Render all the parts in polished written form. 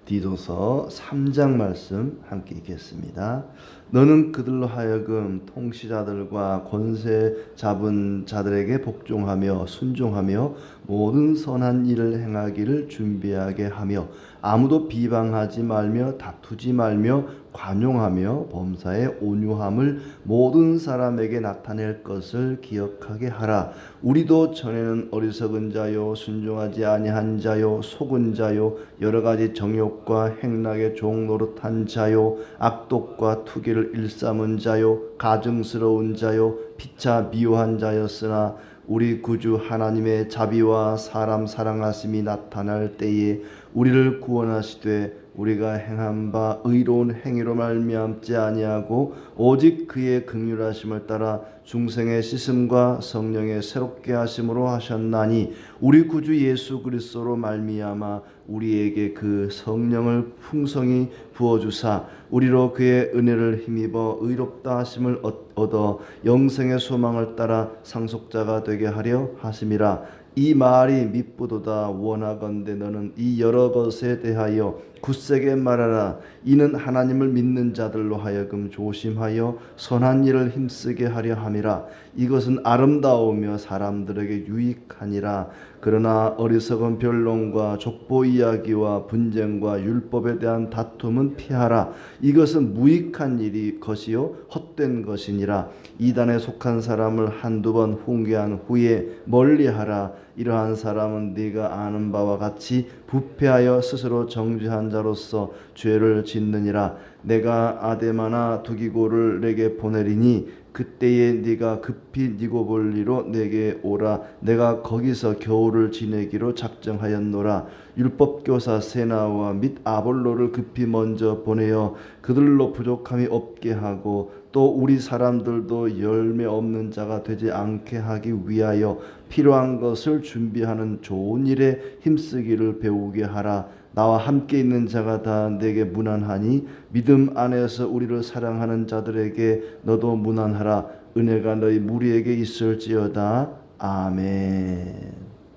디도서 3장 말씀 함께 읽겠습니다. 너는 그들로 하여금 통치자들과 권세 잡은 자들에게 복종하며 순종하며 모든 선한 일을 행하기를 준비하게 하며 아무도 비방하지 말며 다투지 말며 관용하며 범사의 온유함을 모든 사람에게 나타낼 것을 기억하게 하라. 우리도 전에는 어리석은 자요 순종하지 아니한 자요 속은 자요 여러 가지 정욕과 행락의 종노릇한 자요 악독과 투기를 일삼은 자요 가증스러운 자요 피차 미워한 자였으나 우리 구주 하나님의 자비와 사람 사랑하심이 나타날 때에 우리를 구원하시되 우리가 행한 바 의로운 행위로 말미암지 아니하고 오직 그의 긍휼하심을 따라 중생의 씻음과 성령의 새롭게 하심으로 하셨나니 우리 구주 예수 그리스도로 말미암아 우리에게 그 성령을 풍성히 부어주사 우리로 그의 은혜를 힘입어 의롭다 하심을 얻어 영생의 소망을 따라 상속자가 되게 하려 하심이라. 이 말이 밉보도다. 원하건대 너는 이 여러 것에 대하여 굳세게 말하라. 이는 하나님을 믿는 자들로 하여금 조심하여 선한 일을 힘쓰게 하려 함이라. 이것은 아름다우며 사람들에게 유익하니라. 그러나 어리석은 변론과 족보 이야기와 분쟁과 율법에 대한 다툼은 피하라. 이것은 무익한 일이 것이요 헛된 것이니라. 이단에 속한 사람을 한두 번 훈계한 후에 멀리하라. 이러한 사람은 네가 아는 바와 같이 부패하여 스스로 정죄한 자로서 죄를 짓느니라. 내가 아데마나 두기고를 내게 보내리니 그때에 네가 급히 니고볼리로 내게 오라. 내가 거기서 겨울을 지내기로 작정하였노라. 율법교사 세나와 및 아볼로를 급히 먼저 보내어 그들로 부족함이 없게 하고 또 우리 사람들도 열매 없는 자가 되지 않게 하기 위하여 필요한 것을 준비하는 좋은 일에 힘쓰기를 배우게 하라. 나와 함께 있는 자가 다 내게 문안하니 믿음 안에서 우리를 사랑하는 자들에게 너도 문안하라. 은혜가 너희 무리에게 있을지어다. 아멘.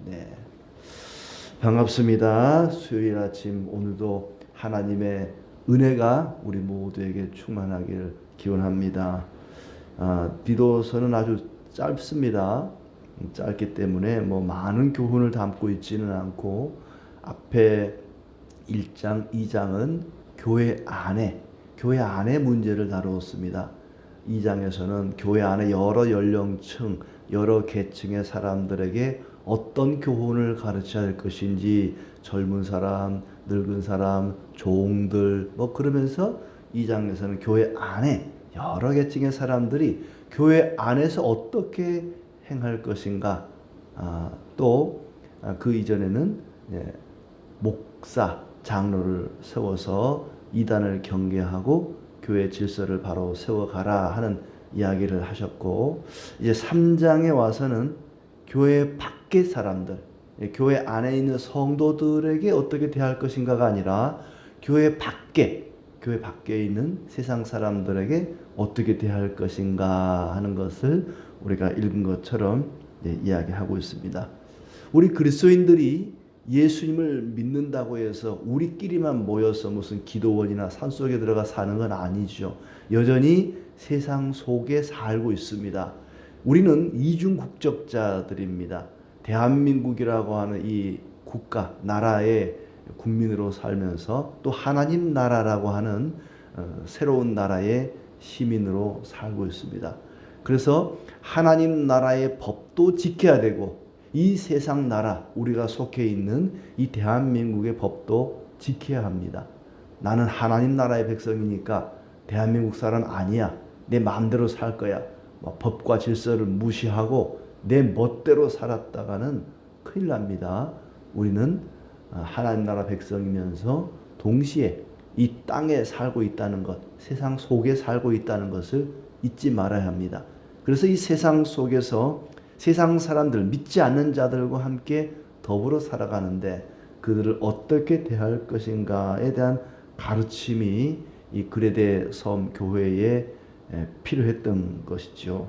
네. 반갑습니다. 수요일 아침 오늘도 하나님의 은혜가 우리 모두에게 충만하기를 기원합니다. 디도서는 아주 짧습니다. 짧기 때문에 많은 교훈을 담고 있지는 않고 앞에 1장, 2장은 교회 안의 문제를 다루었습니다. 2장에서는 교회 안에 여러 연령층, 여러 계층의 사람들에게 어떤 교훈을 가르쳐야 할 것인지 젊은 사람, 늙은 사람, 종들 그러면서 2장에서는 교회 안에 여러 계층의 사람들이 교회 안에서 어떻게 행할 것인가 또 그 이전에는 목사, 장로를 세워서 이단을 경계하고 교회 질서를 바로 세워가라 하는 이야기를 하셨고 이제 3장에 와서는 교회 밖의 사람들, 교회 안에 있는 성도들에게 어떻게 대할 것인가가 아니라 교회 밖에 있는 세상 사람들에게 어떻게 대할 것인가 하는 것을 우리가 읽은 것처럼 이야기하고 있습니다. 우리 그리스도인들이 예수님을 믿는다고 해서 우리끼리만 모여서 무슨 기도원이나 산속에 들어가 사는 건 아니죠. 여전히 세상 속에 살고 있습니다. 우리는 이중 국적자들입니다. 대한민국이라고 하는 이 국가, 나라의 국민으로 살면서 또 하나님 나라라고 하는 새로운 나라의 시민으로 살고 있습니다. 그래서 하나님 나라의 법도 지켜야 되고 이 세상 나라, 우리가 속해 있는 이 대한민국의 법도 지켜야 합니다. 나는 하나님 나라의 백성이니까 대한민국 사람 아니야. 내 마음대로 살 거야. 법과 질서를 무시하고 내 멋대로 살았다가는 큰일 납니다. 우리는 하나님 나라 백성이면서 동시에 이 땅에 살고 있다는 것, 세상 속에 살고 있다는 것을 잊지 말아야 합니다. 그래서 이 세상 속에서 세상 사람들, 믿지 않는 자들과 함께 더불어 살아가는데 그들을 어떻게 대할 것인가에 대한 가르침이 이 그레데 섬 교회에 필요했던 것이죠.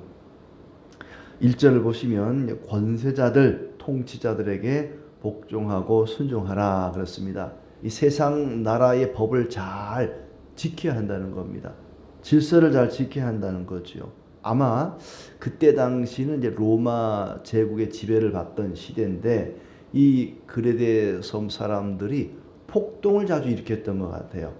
1절을 보시면 권세자들, 통치자들에게 복종하고 순종하라 그랬습니다. 이 세상 나라의 법을 잘 지켜야 한다는 겁니다. 질서를 잘 지켜야 한다는 거죠. 아마 그때 당시는 이제 로마 제국의 지배를 받던 시대인데 이 그레데 섬 사람들이 폭동을 자주 일으켰던 것 같아요.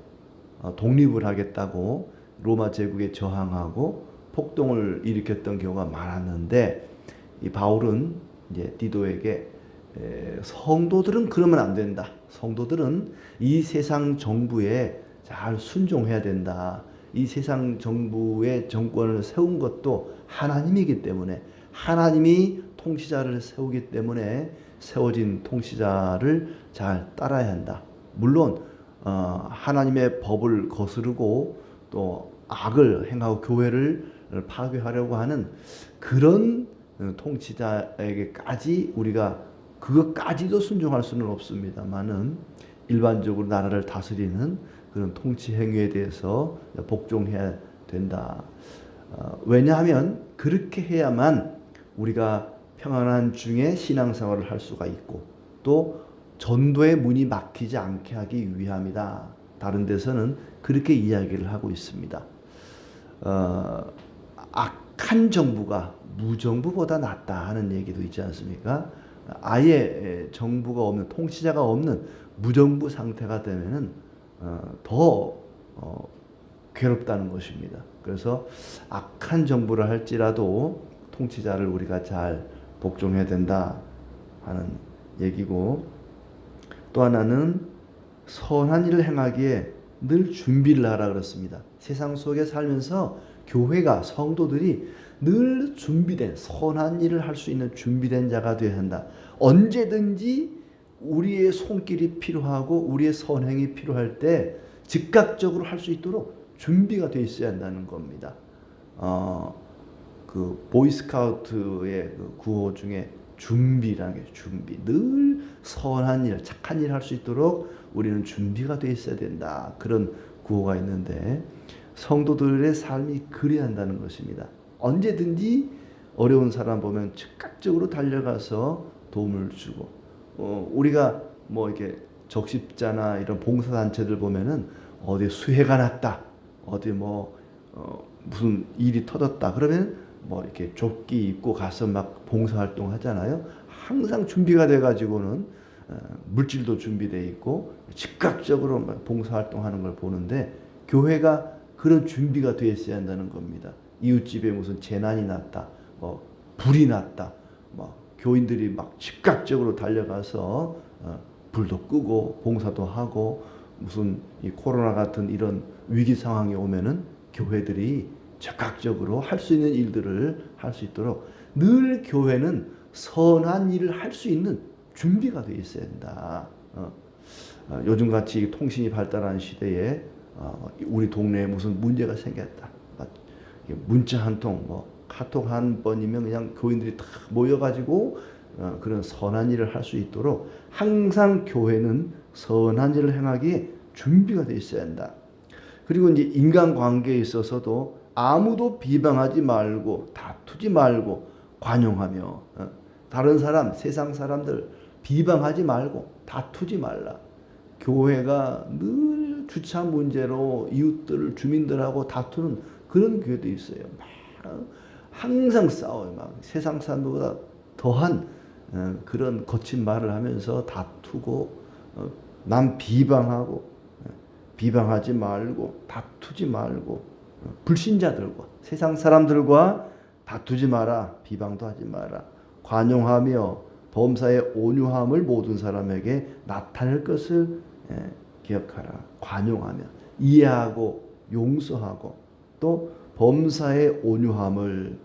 독립을 하겠다고 로마 제국에 저항하고 폭동을 일으켰던 경우가 많았는데 이 바울은 이제 디도에게 성도들은 그러면 안 된다. 성도들은 이 세상 정부에 잘 순종해야 된다. 이 세상 정부의 정권을 세운 것도 하나님이기 때문에 하나님이 통치자를 세우기 때문에 세워진 통치자를 잘 따라야 한다. 물론 하나님의 법을 거스르고 또 악을 행하고 교회를 파괴하려고 하는 그런 통치자에게까지 우리가 그것까지도 순종할 수는 없습니다만은 일반적으로 나라를 다스리는 그런 통치 행위에 대해서 복종해야 된다. 왜냐하면 그렇게 해야만 우리가 평안한 중에 신앙생활을 할 수가 있고 또 전도의 문이 막히지 않게 하기 위함이다. 다른 데서는 그렇게 이야기를 하고 있습니다. 악한 정부가 무정부보다 낫다 하는 얘기도 있지 않습니까? 아예 정부가 없는 통치자가 없는 무정부 상태가 되면은 더 괴롭다는 것입니다. 그래서 악한 정부를 할지라도 통치자를 우리가 잘 복종해야 된다 하는 얘기고 또 하나는 선한 일을 행하기에 늘 준비를 하라 그렇습니다. 세상 속에 살면서 교회가 성도들이 늘 준비된 선한 일을 할 수 있는 준비된 자가 되어야 한다. 언제든지 우리의 손길이 필요하고 우리의 선행이 필요할 때 즉각적으로 할 수 있도록 준비가 되어 있어야 한다는 겁니다. 그 보이스카우트의 그 구호 중에 준비라는 게 준비. 늘 선한 일, 착한 일 할 수 있도록 우리는 준비가 되어 있어야 된다. 그런 구호가 있는데 성도들의 삶이 그래야 한다는 것입니다. 언제든지 어려운 사람 보면 즉각적으로 달려가서 도움을 주고 우리가 뭐 이렇게 적십자나 이런 봉사단체들 보면은 어디 수해가 났다, 어디 뭐 무슨 일이 터졌다 그러면 뭐 이렇게 조끼 입고 가서 막 봉사활동 하잖아요. 항상 준비가 돼 가지고는 물질도 준비돼 있고 즉각적으로 봉사활동하는 걸 보는데 교회가 그런 준비가 되어 있어야 한다는 겁니다. 이웃집에 무슨 재난이 났다, 뭐 불이 났다, 뭐 교인들이 막 즉각적으로 달려가서 불도 끄고 봉사도 하고 무슨 이 코로나 같은 이런 위기 상황이 오면은 교회들이 적극적으로 할 수 있는 일들을 할 수 있도록 늘 교회는 선한 일을 할 수 있는 준비가 되어 있어야 한다. 요즘같이 통신이 발달한 시대에 우리 동네에 무슨 문제가 생겼다. 문자 한 통, 뭐 카톡 한 번이면 그냥 교인들이 다 모여가지고 그런 선한 일을 할 수 있도록 항상 교회는 선한 일을 행하기에 준비가 되어 있어야 한다. 그리고 이제 인간관계에 있어서도 아무도 비방하지 말고 다투지 말고 관용하며 다른 사람, 세상 사람들 비방하지 말고 다투지 말라. 교회가 늘 주차 문제로 이웃들, 주민들하고 다투는 그런 교회도 있어요. 막 항상 싸워요. 막 세상 사람들보다 더한 그런 거친 말을 하면서 다투고 남 비방하고 비방하지 말고 다투지 말고 불신자들과 세상 사람들과 다투지 마라. 비방도 하지 마라. 관용하며 범사의 온유함을 모든 사람에게 나타낼 것을 기억하라. 관용하며 이해하고 용서하고 또 범사의 온유함을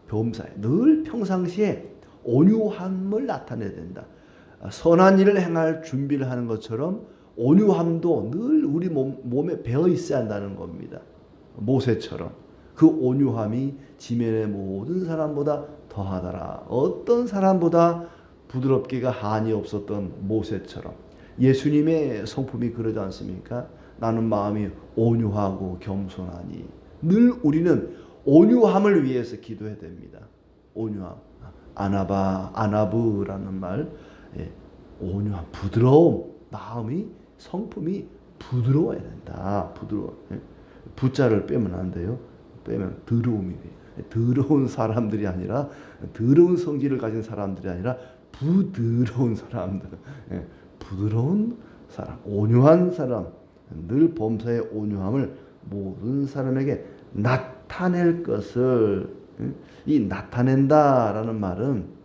범사에 늘 평상시에 온유함을 나타내야 된다. 선한 일을 행할 준비를 하는 것처럼 온유함도 늘 우리 몸에 배어 있어야 한다는 겁니다. 모세처럼 그 온유함이 지면의 모든 사람보다 더하더라. 어떤 사람보다 부드럽기가 한이 없었던 모세처럼 예수님의 성품이 그러지 않습니까? 나는 마음이 온유하고 겸손하니. 늘 우리는 온유함을 위해서 기도해야 됩니다. 온유함. 아나바라는 말, 온유함, 부드러움, 마음이 성품이 부드러워야 된다. 부드러워. 부자를 빼면 안 돼요. 빼면 더러움이 돼요. 더러운 사람들이 아니라, 더러운 성질을 가진 사람들이 아니라 부드러운 사람들. 부드러운 사람, 온유한 사람, 늘 범사의 온유함을 모든 사람에게 나타낼 것을, 이 나타낸다라는 말은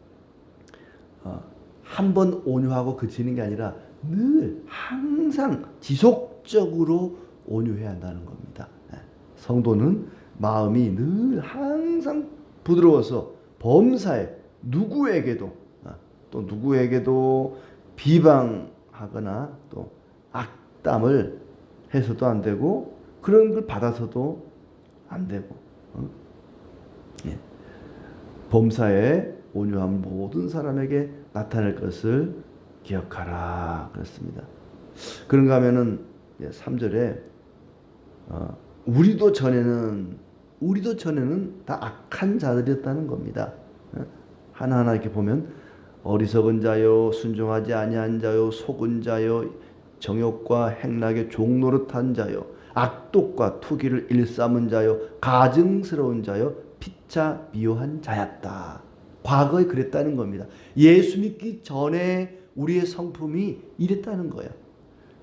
한 번 온유하고 그치는 게 아니라 늘 항상 지속적으로 온유해야 한다는 겁니다. 성도는 마음이 늘 항상 부드러워서 범사에 누구에게도 또 누구에게도 비방하거나 또 악담을 해서도 안 되고 그런 걸 받아서도 안 되고 범사에 온유한 모든 사람에게 나타낼 것을 기억하라 그랬습니다. 그런가 하면은 3절에 우리도 전에는 다 악한 자들이었다는 겁니다. 하나하나 이렇게 보면 어리석은 자요, 순종하지 아니한 자요, 속은 자요, 정욕과 행락의 종노릇한 자요, 악독과 투기를 일삼은 자요, 가증스러운 자요, 피차 미워한 자였다. 과거에 그랬다는 겁니다. 예수 믿기 전에 우리의 성품이 이랬다는 거예요.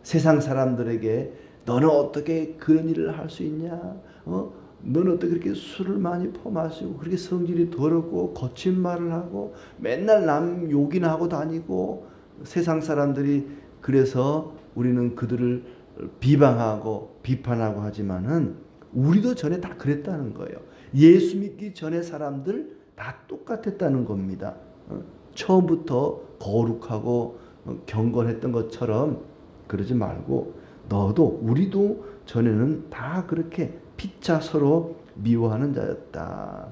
세상 사람들에게 너는 어떻게 그런 일을 할 수 있냐? 너는 어떻게 그렇게 술을 많이 퍼마시고 그렇게 성질이 더럽고 거친 말을 하고 맨날 남 욕이나 하고 다니고 세상 사람들이 그래서 우리는 그들을 비방하고 비판하고 하지만은 우리도 전에 다 그랬다는 거예요. 예수 믿기 전에 사람들 다 똑같았다는 겁니다. 처음부터 거룩하고 경건했던 것처럼 그러지 말고 우리도 전에는 다 그렇게 피차 서로 미워하는 자였다.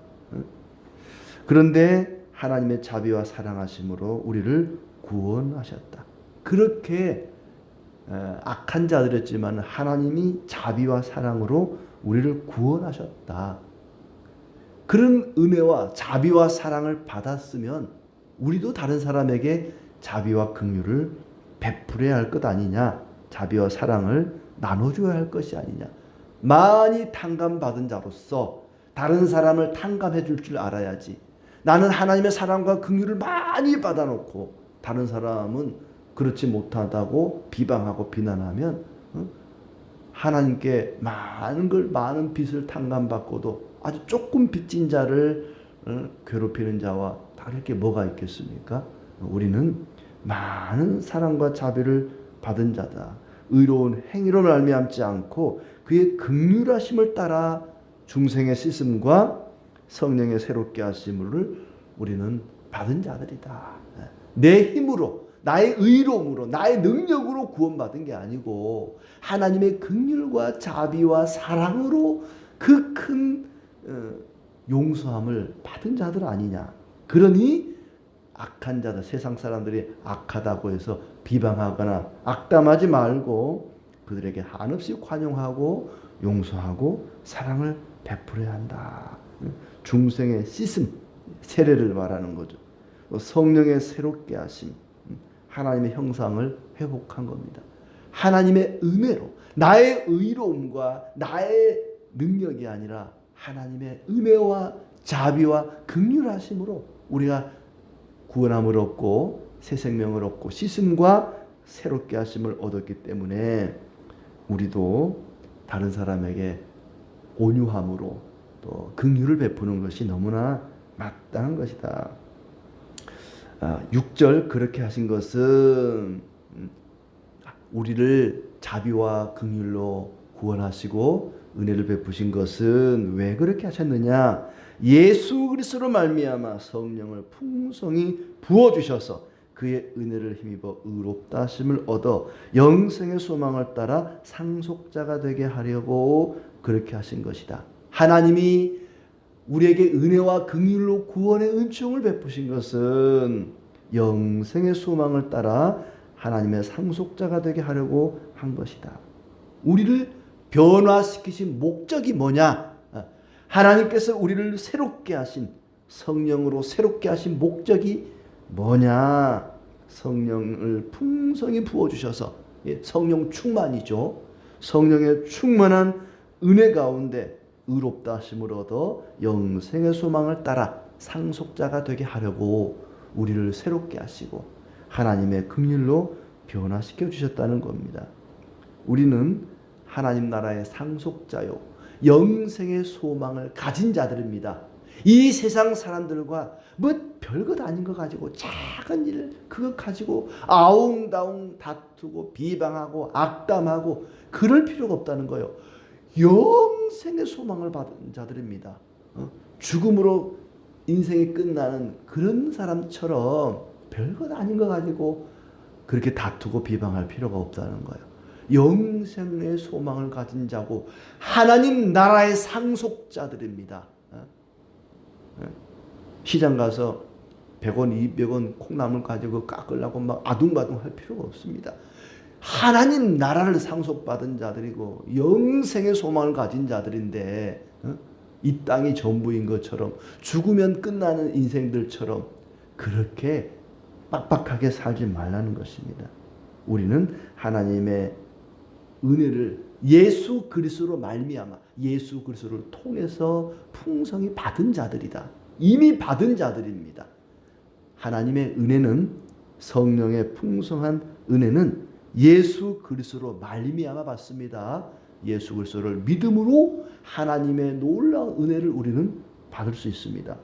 그런데 하나님의 자비와 사랑하심으로 우리를 구원하셨다. 그렇게 악한 자들이었지만 하나님이 자비와 사랑으로 우리를 구원하셨다. 그런 은혜와 자비와 사랑을 받았으면 우리도 다른 사람에게 자비와 긍휼을 베풀어야 할 것 아니냐. 자비와 사랑을 나눠줘야 할 것이 아니냐. 많이 탕감받은 자로서 다른 사람을 탕감해 줄 줄 알아야지. 나는 하나님의 사랑과 긍휼을 많이 받아놓고 다른 사람은 그렇지 못하다고 비방하고 비난하면 하나님께 많은 빚을 탕감받고도 아주 조금 빚진 자를 괴롭히는 자와 다를 게 뭐가 있겠습니까? 우리는 많은 사랑과 자비를 받은 자다. 의로운 행위로 말미암지 않고 그의 긍휼하심을 따라 중생의 씻음과 성령의 새롭게 하심을 우리는 받은 자들이다. 내 힘으로, 나의 의로움으로, 나의 능력으로 구원받은 게 아니고 하나님의 긍휼과 자비와 사랑으로 그 큰 용서함을 받은 자들 아니냐. 그러니 악한 자들, 세상 사람들이 악하다고 해서 비방하거나 악담하지 말고 그들에게 한없이 관용하고 용서하고 사랑을 베풀어야 한다. 중생의 씻음, 세례를 말하는 거죠. 성령의 새롭게 하심, 하나님의 형상을 회복한 겁니다. 하나님의 은혜로, 나의 의로움과 나의 능력이 아니라 하나님의 은혜와 자비와 긍휼하심으로 우리가 구원함을 얻고 새 생명을 얻고 씻음과 새롭게 하심을 얻었기 때문에 우리도 다른 사람에게 온유함으로 또 긍휼을 베푸는 것이 너무나 마땅한 것이다. 6절 그렇게 하신 것은 우리를 자비와 긍휼로 구원하시고 은혜를 베푸신 것은 왜 그렇게 하셨느냐? 예수 그리스도로 말미암아 성령을 풍성히 부어주셔서 그의 은혜를 힘입어 의롭다 하심을 얻어 영생의 소망을 따라 상속자가 되게 하려고 그렇게 하신 것이다. 하나님이 우리에게 은혜와 긍휼로 구원의 은총을 베푸신 것은 영생의 소망을 따라 하나님의 상속자가 되게 하려고 한 것이다. 우리를 변화시키신 목적이 뭐냐? 하나님께서 우리를 새롭게 하신, 성령으로 새롭게 하신 목적이 뭐냐? 성령을 풍성히 부어주셔서 성령 충만이죠. 성령의 충만한 은혜 가운데 의롭다 하심을 얻어 영생의 소망을 따라 상속자가 되게 하려고 우리를 새롭게 하시고 하나님의 긍휼로 변화시켜 주셨다는 겁니다. 우리는 하나님 나라의 상속자요, 영생의 소망을 가진 자들입니다. 이 세상 사람들과 뭐 별것 아닌 거 가지고, 작은 일 그거 가지고 아웅다웅 다투고 비방하고 악담하고 그럴 필요가 없다는 거예요. 영생의 소망을 받은 자들입니다. 죽음으로 인생이 끝나는 그런 사람처럼 별것 아닌 거 가지고 그렇게 다투고 비방할 필요가 없다는 거예요. 영생의 소망을 가진 자고 하나님 나라의 상속자들입니다. 시장 가서 100원, 200원 콩나물 가지고 깎으려고 막 아둥바둥 할 필요가 없습니다. 하나님 나라를 상속받은 자들이고 영생의 소망을 가진 자들인데, 이 땅이 전부인 것처럼, 죽으면 끝나는 인생들처럼 그렇게 빡빡하게 살지 말라는 것입니다. 우리는 하나님의 은혜를 예수 그리스도로 말미암아, 예수 그리스도를 통해서 풍성히 받은 자들이다. 이미 받은 자들입니다. 하나님의 은혜는, 성령의 풍성한 은혜는 예수 그리스도로 말미암아 받습니다. 예수 그리스도를 믿음으로 하나님의 놀라운 은혜를 우리는 받을 수 있습니다.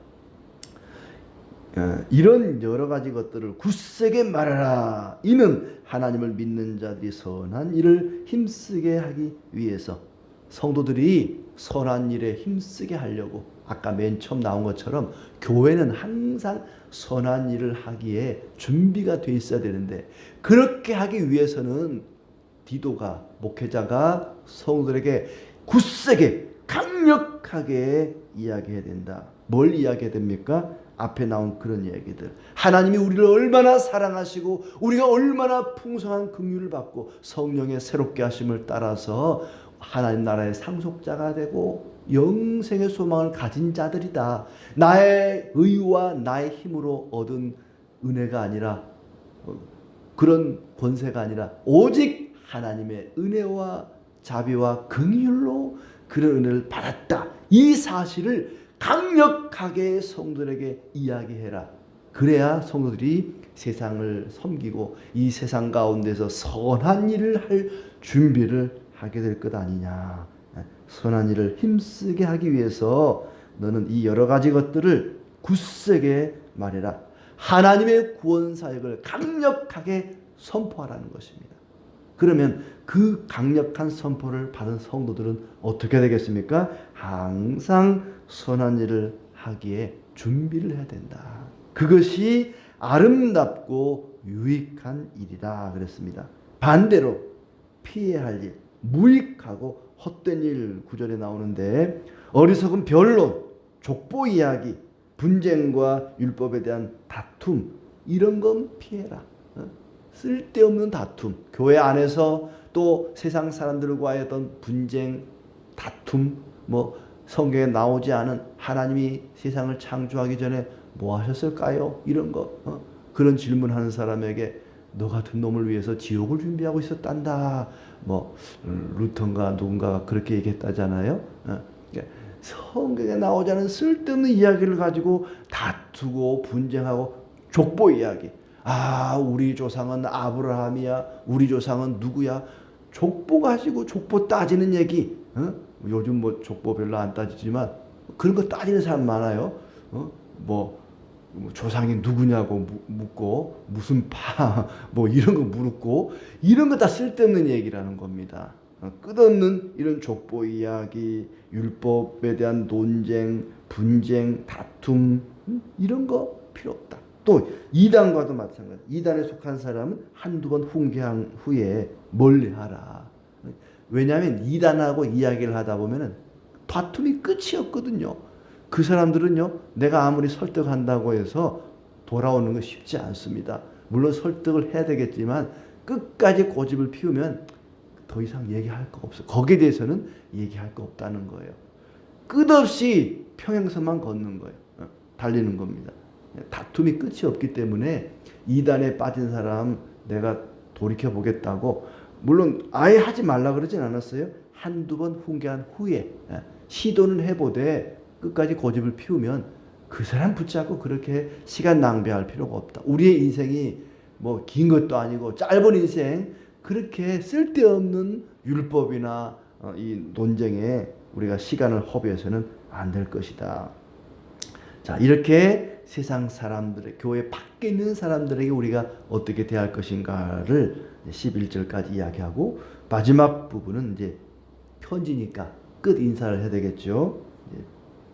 이런 여러 가지 것들을 굳세게 말하라. 이는 하나님을 믿는 자들이 선한 일을 힘쓰게 하기 위해서, 성도들이 선한 일에 힘쓰게 하려고, 아까 맨 처음 나온 것처럼 교회는 항상 선한 일을 하기에 준비가 돼 있어야 되는데, 그렇게 하기 위해서는 디도가, 목회자가 성도들에게 굳세게 강력하게 이야기해야 된다. 뭘 이야기해야 됩니까? 앞에 나온 그런 이야기들. 하나님이 우리를 얼마나 사랑하시고 우리가 얼마나 풍성한 긍휼을 받고 성령의 새롭게 하심을 따라서 하나님 나라의 상속자가 되고 영생의 소망을 가진 자들이다. 나의 의와 나의 힘으로 얻은 은혜가 아니라, 그런 권세가 아니라 오직 하나님의 은혜와 자비와 긍휼로 그런 은혜를 받았다. 이 사실을 강력하게 성도들에게 이야기해라. 그래야 성도들이 세상을 섬기고 이 세상 가운데서 선한 일을 할 준비를 하게 될 것 아니냐. 선한 일을 힘쓰게 하기 위해서 너는 이 여러 가지 것들을 굳세게 말해라. 하나님의 구원 사역을 강력하게 선포하라는 것입니다. 그러면 그 강력한 선포를 받은 성도들은 어떻게 되겠습니까? 항상 선한 일을 하기에 준비를 해야 된다. 그것이 아름답고 유익한 일이다 그랬습니다. 반대로 피해야 할 일, 무익하고 헛된 일 구절에 나오는데, 어리석은 변론, 족보 이야기, 분쟁과 율법에 대한 다툼, 이런 건 피해라. 쓸데없는 다툼, 교회 안에서 또 세상 사람들과의 어떤 분쟁, 다툼, 성경에 나오지 않은, 하나님이 세상을 창조하기 전에 뭐 하셨을까요? 이런 거, 그런 질문하는 사람에게 너 같은 놈을 위해서 지옥을 준비하고 있었단다. 루턴가 누군가가 그렇게 얘기했다잖아요. 성경에 나오지 않은 쓸데없는 이야기를 가지고 다투고 분쟁하고 족보 이야기. 우리 조상은 아브라함이야. 우리 조상은 누구야? 족보 가지고 족보 따지는 얘기. 요즘 족보 별로 안 따지지만 그런 거 따지는 사람 많아요. 조상이 누구냐고 묻고, 무슨 파 이런 거 물었고, 이런 거 다 쓸데없는 얘기라는 겁니다. 끝없는 이런 족보 이야기, 율법에 대한 논쟁, 분쟁, 다툼, 이런 거 필요 없다. 또 이단과도 마찬가지. 이단에 속한 사람은 한두 번 훈계한 후에 멀리하라. 왜냐하면 이단하고 이야기를 하다 보면은 다툼이 끝이 없거든요. 그 사람들은요, 내가 아무리 설득한다고 해서 돌아오는 거 쉽지 않습니다. 물론 설득을 해야 되겠지만 끝까지 고집을 피우면 더 이상 얘기할 거 없어요. 거기에 대해서는 얘기할 거 없다는 거예요. 끝없이 평행선만 걷는 거예요. 달리는 겁니다. 다툼이 끝이 없기 때문에 이단에 빠진 사람 내가 돌이켜보겠다고 물론 아예 하지 말라 그러진 않았어요. 한두 번 훈계한 후에 시도는 해보되 끝까지 고집을 피우면 그 사람 붙잡고 그렇게 시간 낭비할 필요가 없다. 우리의 인생이 뭐 긴 것도 아니고 짧은 인생 그렇게 쓸데없는 율법이나 이 논쟁에 우리가 시간을 허비해서는 안 될 것이다. 자, 이렇게 세상 사람들의 교회 밖에 있는 사람들에게 우리가 어떻게 대할 것인가를 11절까지 이야기하고 마지막 부분은 이제 편지니까 끝 인사를 해야 되겠죠.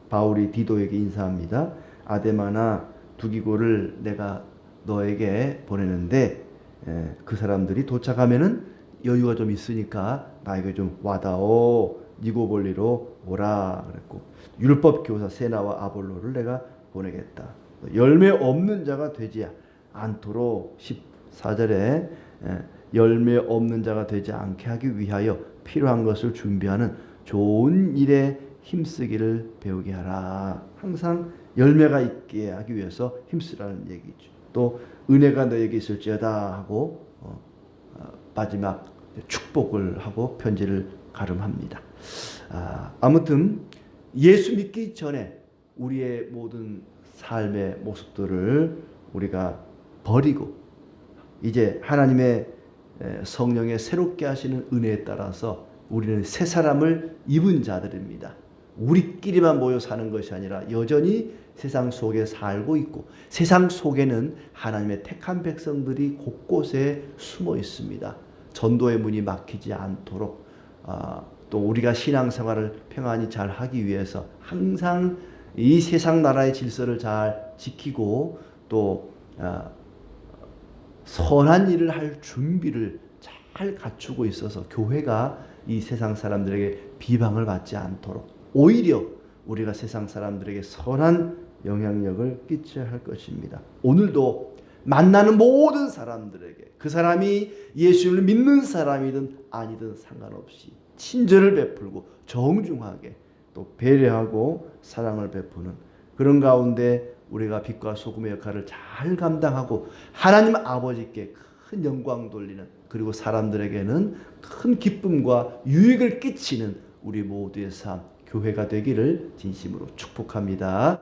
바울이 디도에게 인사합니다. 아데마나 두기고를 내가 너에게 보내는데 그 사람들이 도착하면은 여유가 좀 있으니까 나에게 좀 와다오 니고볼리로 오라 그랬고 율법 교사 세나와 아볼로를 내가 보내겠다. 열매 없는 자가 되지 않도록 14절에 열매 없는 자가 되지 않게 하기 위하여 필요한 것을 준비하는 좋은 일에 힘쓰기를 배우게 하라. 항상 열매가 있게 하기 위해서 힘쓰라는 얘기죠. 또 은혜가 너에게 있을지어다 하고 마지막 축복을 하고 편지를 가름합니다. 아무튼 예수 믿기 전에 우리의 모든 삶의 모습들을 우리가 버리고 이제 하나님의 성령의 새롭게 하시는 은혜에 따라서 우리는 새 사람을 입은 자들입니다. 우리끼리만 모여 사는 것이 아니라 여전히 세상 속에 살고 있고 세상 속에는 하나님의 택한 백성들이 곳곳에 숨어 있습니다. 전도의 문이 막히지 않도록 또 우리가 신앙생활을 평안히 잘 하기 위해서 항상 이 세상 나라의 질서를 잘 지키고 또 선한 일을 할 준비를 잘 갖추고 있어서 교회가 이 세상 사람들에게 비방을 받지 않도록 오히려 우리가 세상 사람들에게 선한 영향력을 끼쳐야 할 것입니다. 오늘도 만나는 모든 사람들에게 그 사람이 예수를 믿는 사람이든 아니든 상관없이 친절을 베풀고 정중하게 또 배려하고 사랑을 베푸는 그런 가운데 우리가 빛과 소금의 역할을 잘 감당하고 하나님 아버지께 큰 영광 돌리는 그리고 사람들에게는 큰 기쁨과 유익을 끼치는 우리 모두의 삶 교회가 되기를 진심으로 축복합니다.